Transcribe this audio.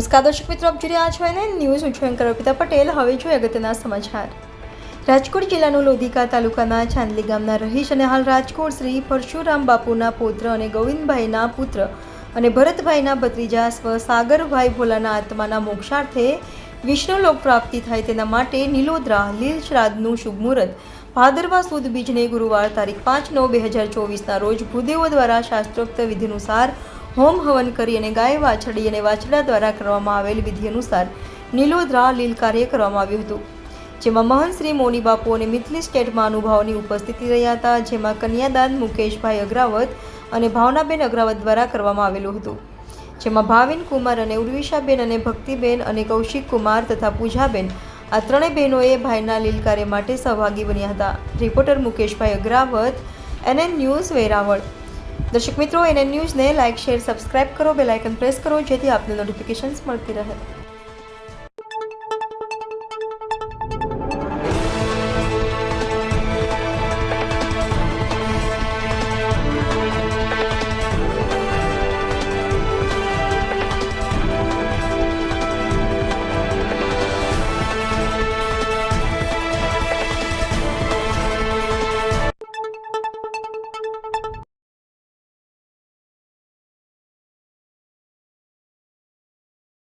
નમસ્કાર દર્શક મિત્રો, આપ જોઈ રહ્યા છો એને ન્યૂઝ. હું છું એન્કર અર્પિતા પટેલ. હવે જોઈએ અગત્યના સમાચાર. રાજકોટ જિલ્લાનું લોધિકા તાલુકાના ચાંદલી ગામના રહીશ અને હાલ રાજકોટ શ્રી પરશુરામ બાપુના પૌત્ર અને ગોવિંદભાઈના પુત્ર અને ભરતભાઈના ભત્રીજા સ્વ સાગરભાઈ ભોલાના આત્માના મોક્ષાર્થે વિષ્ણુ લોક પ્રાપ્તિ થાય તેના માટે નીલોદરા લીલ શ્રાદ્ધનું શુભ મુહૂર્ત ભાદરવા સુદ બીજને ગુરુવાર તારીખ 5/9/2024 રોજ ભૂદેવો દ્વારા શાસ્ત્રોક્ત વિધિ અનુસાર હોમ હવન કરી અને ગાય વાછડી અને વાછડા દ્વારા કરવામાં આવેલ વિધિ અનુસાર નીલોદરા લીલ કાર્ય કરવામાં આવ્યું હતું, જેમાં મહંત શ્રી મોની બાપુ અને મિથિલી સ્ટેટ મહાનુભાવોની ઉપસ્થિતિ રહ્યા હતા, જેમાં કન્યાદાન મુકેશભાઈ અગ્રાવત અને ભાવનાબેન અગ્રાવત દ્વારા કરવામાં આવેલું હતું, જેમાં ભાવિન કુમાર અને ઉર્વિશાબેન અને ભક્તિબેન અને કૌશિક કુમાર તથા પૂજાબેન આ ત્રણેય બહેનોએ ભાઈના લીલ કાર્ય માટે સહભાગી બન્યા હતા. રિપોર્ટર મુકેશભાઈ અગ્રાવત, NN ન્યૂઝ, વેરાવળ. દર્શક મિત્રો, NN ન્યૂઝને લાઇક, શેર, સબસ્ક્રાઇબ કરો, બેલ આઇકન પ્રેસ કરો જેથી આપને નોટિફિકેશન્સ મળતી રહે.